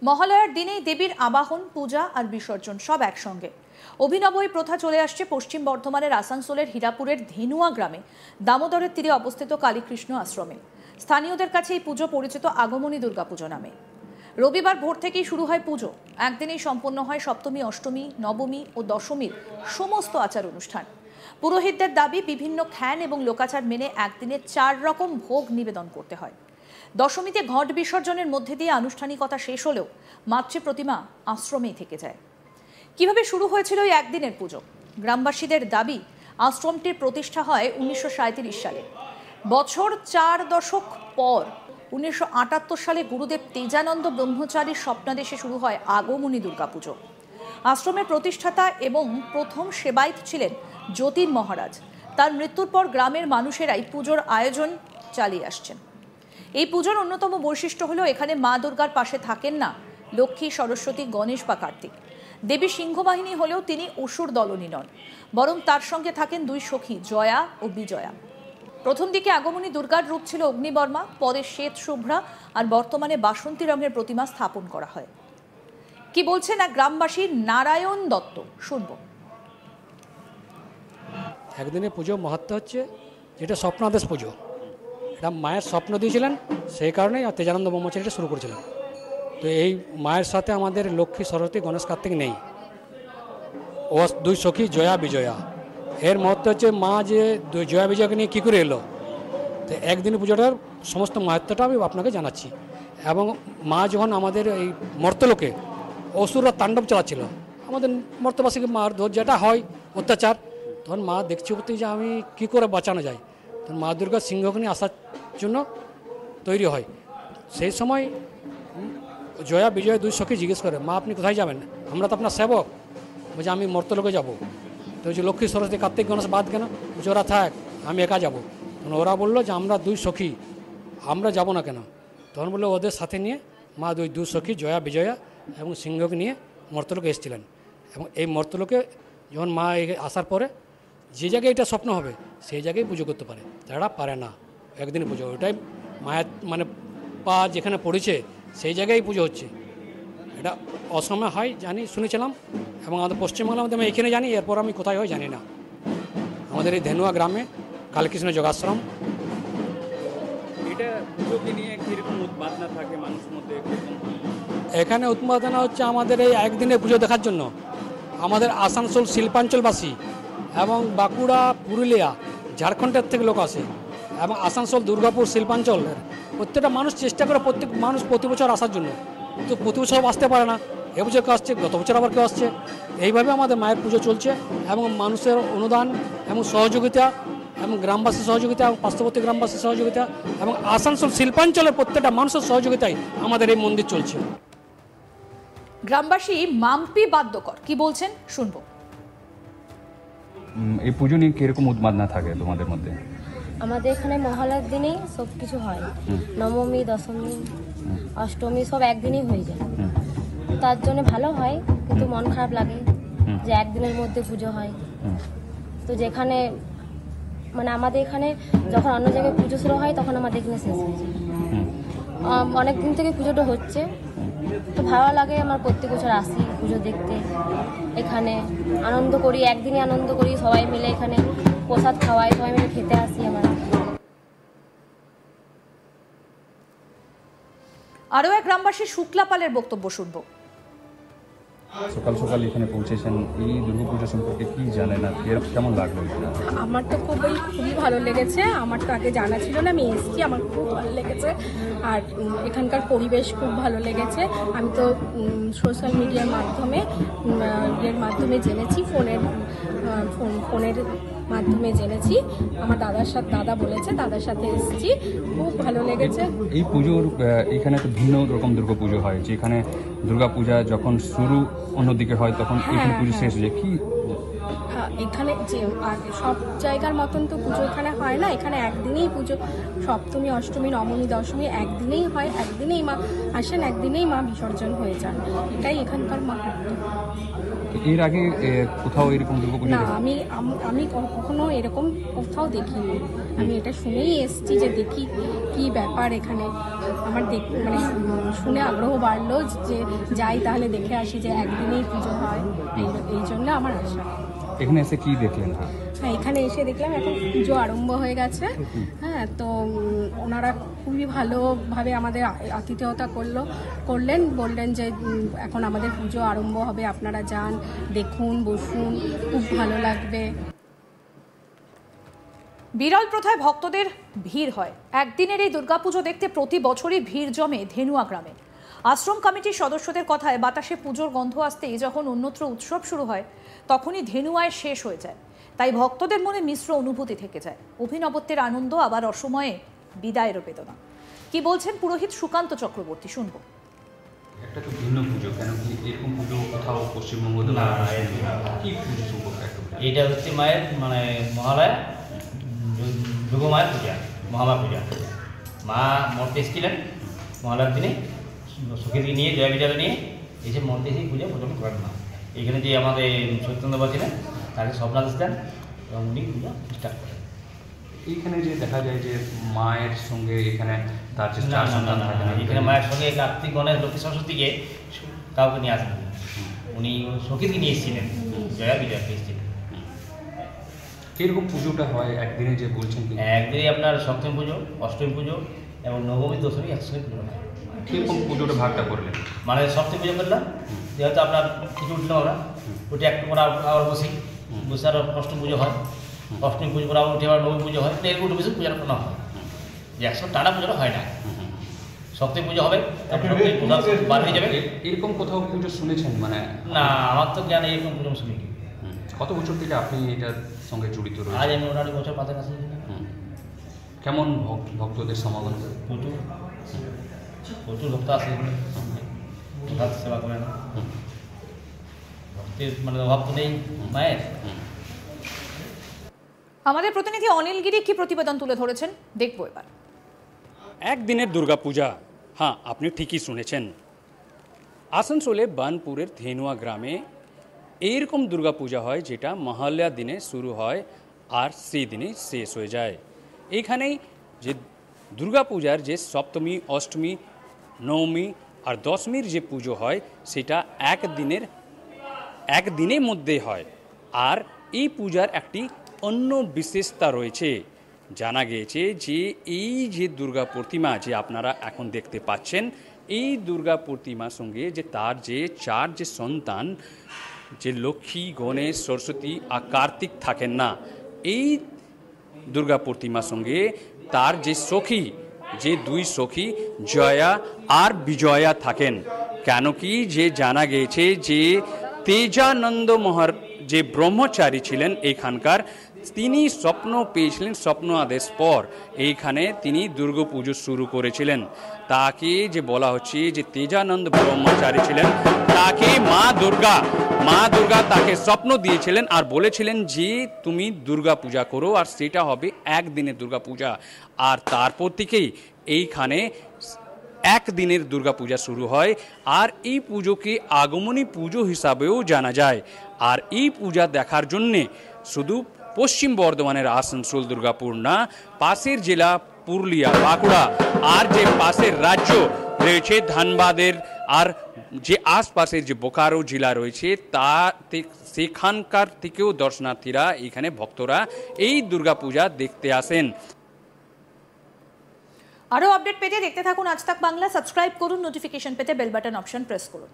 মহালয়ার দিনেই দেবীর আবাহন, পূজা আর বিসর্জন সব একসঙ্গে। অভিনব এই প্রথা চলে আসছে পশ্চিম বর্ধমানের আসানসোলের হীরাপুরের ধেনুয়া গ্রামে দামোদরের তীরে অবস্থিত কালীকৃষ্ণ আশ্রমে। স্থানীয়দের কাছে এই পুজো পরিচিত আগমনী দুর্গাপুজো নামে। রবিবার ভোর থেকেই শুরু হয় পুজো। একদিনেই সম্পন্ন হয় সপ্তমী, অষ্টমী, নবমী ও দশমীর সমস্ত আচার অনুষ্ঠান। পুরোহিতদের দাবি, বিভিন্ন খ্যান এবং লোকাচার মেনে একদিনে 4 রকম ভোগ নিবেদন করতে হয়। দশমীতে ঘট বিসর্জনের মধ্যে দিয়ে আনুষ্ঠানিকতা শেষ হলেও মাতৃ প্রতিমা আশ্রমেই থেকে যায়। কিভাবে শুরু হয়েছিল এই একদিনের পুজো? গ্রামবাসীদের দাবি, আশ্রমটির প্রতিষ্ঠা হয় 1937 সালে। বছর 4 দশক পর 1978 সালে গুরুদেব তেজানন্দ ব্রহ্মচারীর স্বপ্নাদেশে শুরু হয় আগমনী দুর্গাপুজো। আশ্রমের প্রতিষ্ঠাতা এবং প্রথম সেবায়েত ছিলেন যতীন মহারাজ। তার মৃত্যুর পর গ্রামের মানুষেরাই পুজোর আয়োজন চালিয়ে আসছেন। এই পুজোর অন্যতম বৈশিষ্ট্য হলো এখানে মা দুর্গার পাশে থাকেন না লক্ষ্মী, সরস্বতী, গণেশ বা কার্তিক। দেবী সিংহবাহিনী হলেও তিনি অসুর দলনী নন, বরং তার সঙ্গে থাকেন 2 সখী, জয়া ও বিজয়া। প্রথম দিকে আগমনী দুর্গার রূপ ছিল অগ্নিবর্মা, পরে শ্বেত শুভ্রা আর বর্তমানে বাসন্তী রঙের প্রতিমা স্থাপন করা হয়। কি বলছেন এক গ্রামবাসী নারায়ণ দত্ত, শুনবো। একদিনের পুজো মাহাত্ম হচ্ছে যেটা স্বপ্নাদেশ পুজো। এটা মায়ের স্বপ্ন দিয়েছিলেন, সেই কারণেই তেজানন্দ ব্রহ্মচারী এটা শুরু করেছিলেন। তো এই মায়ের সাথে আমাদের লক্ষ্মী, সরস্বতী, গণেশ, কার্তিক নেই। ও 2 সখী, জয়া বিজয়া। এর মহত্ব হচ্ছে মা যে জয়া বিজয়াকে নিয়ে কী করে এলো। তো একদিনের পুজোটার সমস্ত মাহাত্ম্যটা আমি আপনাকে জানাচ্ছি। এবং মা যখন আমাদের এই মর্তলোকে অসুররা তাণ্ডব চালাচ্ছিল, আমাদের মর্তবাসীকে মার যেটা হয় অত্যাচার, তখন মা দেখছি বলতে যে আমি কী করে বাঁচানো যায়, তখন মা দুর্গা সিংহগ্নি আসার জন্য তৈরি হয়। সেই সময় জয়া বিজয় 2 সখী জিজ্ঞেস করে, মা আপনি কোথায় যাবেন? আমরা তো আপনার সেবক। বলছে আমি মর্তলোকে যাব। তো বলছে লক্ষ্মী, সরস্বতী, কার্তিক, গণেশ বাদ কেন? বলছে ওরা থাক, আমি একা যাব। তখন ওরা বললো যে আমরা 2 সখী, আমরা যাব না কেন? তখন বললো ওদের সাথে নিয়ে মা 2 সখী, জয়া বিজয়া এবং সিংহকে নিয়ে মর্তলোকে এসেছিলেন। এবং এই মর্তলোকে যখন মা আসার পরে যে জায়গায় এটা স্বপ্ন হবে সেই জায়গায় পুজো করতে পারে, তারা পারে না একদিন পুজো। ওটাই মায়ের মানে পা যেখানে পড়েছে সেই জায়গায় পুজো হচ্ছে। এটা অসমে হয় জানি, শুনেছিলাম, এবং আমাদের পশ্চিমবাংলার মধ্যে আমি এখানে জানি, এরপর আমি কোথায় হয় জানি না। আমাদের এই ধেনুয়া গ্রামে কালীকৃষ্ণ যোগাশ্রম। এটা পুজোকে নিয়ে কীরকম উৎপাদনা থাকে মানুষের মধ্যে? এখানে উৎপাদনা হচ্ছে আমাদের এই একদিনের পুজো দেখার জন্য আমাদের আসানসোল শিল্পাঞ্চলবাসী এবং বাঁকুড়া, পুরুলিয়া, ঝাড়খণ্ডের থেকে লোক আসে, এবং আসানসোল, দুর্গাপুর, শিল্পাঞ্চলের প্রত্যেকটা মানুষ চেষ্টা করে প্রত্যেক মানুষ প্রতি বছর আসার জন্য, কিন্তু প্রতি বছর আসতে পারে না। এবছর কেউ আসছে, গত বছর আবার কেউ আসছে। এইভাবে আমাদের মায়ের পুজো চলছে, এবং মানুষের অনুদান এবং সহযোগিতা এবং গ্রামবাসীর সহযোগিতা এবং পার্শ্ববর্তী গ্রামবাসীর সহযোগিতা এবং আসানসোল শিল্পাঞ্চলের প্রত্যেকটা মানুষের সহযোগিতায় আমাদের এই মন্দির চলছে। গ্রামবাসী মাম্পি বাদ্যকর কি বলছেন, শুনবো। এই পুজো নিয়ে কিরকম উন্মাদনা থাকে তোমাদের মধ্যে? আমাদের এখানে মহালয়ার দিনেই সব কিছু হয়। নবমী, দশমী, অষ্টমী সব একদিনই হয়ে যায়। তার জন্য ভালো হয়, কিন্তু মন খারাপ লাগে যে একদিনের মধ্যে পুজো হয়। তো যেখানে মানে আমাদের এখানে যখন অন্য জায়গায় পুজো শুরু হয় তখন আমাদের এখানে শেষ হয়ে যায়। অনেক দিন থেকে পুজোটা হচ্ছে, তো ভালো লাগে। আমার প্রত্যেক বছর আসি পুজো দেখতে, এখানে আনন্দ করি, একদিনই আনন্দ করি, সবাই মিলে এখানে প্রসাদ খাওয়াই, সবাই মিলে খেতে আসি আমরা। আরও এক গ্রামবাসী শুক্লাপালের বক্তব্য শুনবো। সকাল সকাল এখানে পৌঁছেছেন, এই দুর্গাপুজো সম্পর্কে কি জানেন আর কেমন লাগলো? আমার তো খুবই ভালো লেগেছে। আমার তো আগে জানা ছিল না, আমি এসেছি, আমার খুব ভালো লেগেছে। আর এখানকার পরিবেশ খুব ভালো লেগেছে। আমি তো সোশ্যাল মিডিয়ার মাধ্যমে জেনেছি, ফোনের মাধ্যমে জেনেছি। আমার দাদা বলেছে, দাদার সাথে এসেছি, খুব ভালো লেগেছে। এই পুজোর এখানে তো ভিন্ন রকম দুর্গাপুজো হয়, যেখানে দুর্গাপূজা যখন শুরু অন্যদিকে হয় তখন এখানে পুজো শেষ হয়ে যায়। কি এখানে যে আর সব জায়গার মতন তো পুজো এখানে হয় না, এখানে একদিনেই পুজো, সপ্তমী অষ্টমী নবমী দশমী একদিনেই হয়, একদিনেই মা আসেন, একদিনেই মা বিসর্জন হয়ে যান, এটাই এখানকার মাহাত্ম্য। এর আগে কোথাও এরকম দুর্গাপুজো না, আমি কখনো এরকম কোথাও দেখিনি, আমি এটা শুনেই এসেছি যে দেখি কি ব্যাপার এখানে। আমার মানে শুনে আগ্রহ বাড়লো যে যাই তাহলে দেখে আসি যে একদিনেই পুজো হয়, এই জন্য আমার আশা। এখানে এসে কি দেখলেন? হ্যাঁ, এখানে এসে দেখলাম এখন পুজো আরম্ভ হয়ে গেছে। হ্যাঁ, তো ওনারা খুবই ভালোভাবে আমাদের আতিথেয়তা করলেন, বললেন যে এখন আমাদের পুজো আরম্ভ হবে, আপনারা যান, দেখুন, বসুন, খুব ভালো লাগবে। বিরল প্রথায় ভক্তদের ভিড় হয়। একদিনের এই দুর্গাপুজো দেখতে প্রতি বছরই ভিড় জমে ধেনুয়া গ্রামে। আশ্রম কমিটির সদস্যদের কথায় বাতাসে পুজোর গন্ধ আসতেই যখন অন্যত্র উৎসব শুরু হয় তখনই ধেনুয়ায় শেষ হয়ে যায়। তাই ভক্তদের মনে মিশ্র অনুভূতি থেকে যায়, অভিনবত্বের আনন্দ আবার অসময়ে বিদায়েরও বেদনা। কি বলছেন পুরোহিত সুকান্ত চক্রবর্তী, শুনবো। একটা তো ভিন্ন পুজো, কেন কি এরকম পুজো কোথাও পশ্চিমবঙ্গ কি পুজো সম্পর্কে? এটা হচ্ছে মায়ের মানে মহালয়া যোগমায়ের পূজা, মহামায়া পূজা। মা মর্তে এসেছিলেন মহালয়ার দিনে, সখীকে নিয়ে জয় বিজয় নিয়ে এসে মর্তে এসে পূজা প্রচলন করেন মা। এখানে যে আমাদের সত্যেন্দ্র ছিলেন তাকে স্বপ্নাদেশ দেন এবং উনি পূজা স্টার্ট করেন। এইখানে যে দেখা যায় যে মায়ের সঙ্গে এখানে তার যে চার সন্তান থাকে না, এখানে মায়ের সঙ্গে কার্তিক গণেশ লক্ষ্মী সরস্বতীকে কাউকে নিয়ে আসেন, উনি সখীকে নিয়ে এসেছিলেন, জয়া বিজয় এসেছিলেন। এরকম পুজোটা হয় একদিনে যে বলছেন? একদিনে আপনার সপ্তমী পুজো, অষ্টমী পুজো এবং নবমী দশমী একসঙ্গে পুজো হয়। কীরকম পুজোটা ভাগটা করলেন? মানে সপ্তমী পুজো করলাম, যেহেতু আপনার কিছু উঠলাম আমরা, উঠে একটু করে আবার বসি, বসে আর অষ্টমী পুজো হয়, অষ্টমী পুজো করে আবার উঠে আবার নবমী পুজো হয়, এরকম উঠে বসে পূজা করানো হয়। যে একসঙ্গে টানা পুজোটা হয় না। সপ্তমী পুজো হবে, তারপর সপ্তমী পূজা বার হয়ে যাবে। এরকম কোথাও পুজো শুনেছেন? মানে না, আমার তো জ্ঞান এরকম পুজো শুনি। কত বছর থেকে আপনি এটার সঙ্গে জড়িত আজ রয়েছেন? আমি ওনার বছর কাছাকাছি। কেমন ভক্তদের সমাগম? প্রচুর প্রচুর ভক্ত আসে, প্রসাদ সেবা করেন, ভক্তের মানে অভাব তো নেই মায়ের। আমাদের প্রতিনিধি অনিল গিরি কি প্রতিবেদন তুলে ধরেছেন দেখবো এবার। একদিনের দুর্গাপূজা, হ্যাঁ আপনি ঠিকই শুনেছেন। আসানসোলে বার্নপুরের ধেনুয়া গ্রামে এইরকম দুর্গাপূজা হয় যেটা মহালয়া দিনে শুরু হয় আর সেই দিনে শেষ হয়ে যায়। এইখানেই যে দুর্গাপূজার যে সপ্তমী অষ্টমী নবমী আর দশমীর যে পুজো হয় সেটা একদিনের মধ্যে হয়। আর এই পূজার একটি অন্য বিশেষতা রয়েছে। জানা গিয়েছে যে এই যে দুর্গা প্রতিমা যে আপনারা এখন দেখতে পাচ্ছেন, এই দুর্গা প্রতিমার সঙ্গে যে তার যে চার যে সন্তান, যে লক্ষ্মী গণেশ সরস্বতী আর কার্তিক থাকেন না, এই দুর্গা প্রতিমার সঙ্গে তার যে সখী, যে দুই সখী জয়া আর বিজয়া থাকেন। কেন কি যে জানা গিয়েছে যে তেজানন্দ যে ব্রহ্মচারী ছিলেন এখানকার, তিনি স্বপ্ন পেয়েছিলেন, স্বপ্ন আদেশ পর এইখানে তিনি দুর্গাপুজো শুরু করেছিলেন। তাকে যে বলা হচ্ছে যে তেজানন্দ ব্রহ্মচারী ছিলেন, তাকে মা দুর্গা তাকে স্বপ্ন দিয়েছিলেন আর বলেছিলেন যে তুমি দুর্গা পূজা করো, আর সেটা হবে একদিনের দুর্গা পূজা। আর তারপর থেকেই এইখানে একদিনের দুর্গা পূজা শুরু হয়। আর এই পুজোকে আগমনী পুজো হিসাবেও জানা যায়। আর এই পূজা দেখার জন্যে শুধু পশ্চিম বর্ধমানের আসানসোল দুর্গাপুর না, পাশের জেলা পুরুলিয়া, বাঁকুড়া আর যে পাশের রাজ্য রয়েছে ধানবাদের আর যে আশপাশের যে বোকারো জেলা রয়েছে তা সেখানকার থেকেও দর্শনার্থীরা এখানে ভক্তরা এই দুর্গাপূজা দেখতে আসেন। আরও আপডেট পেতে দেখতে থাকুন আজ তাক বাংলা। সাবস্ক্রাইব করুন, নোটিফিকেশন পেতে বেল বাটন অপশন প্রেস করুন।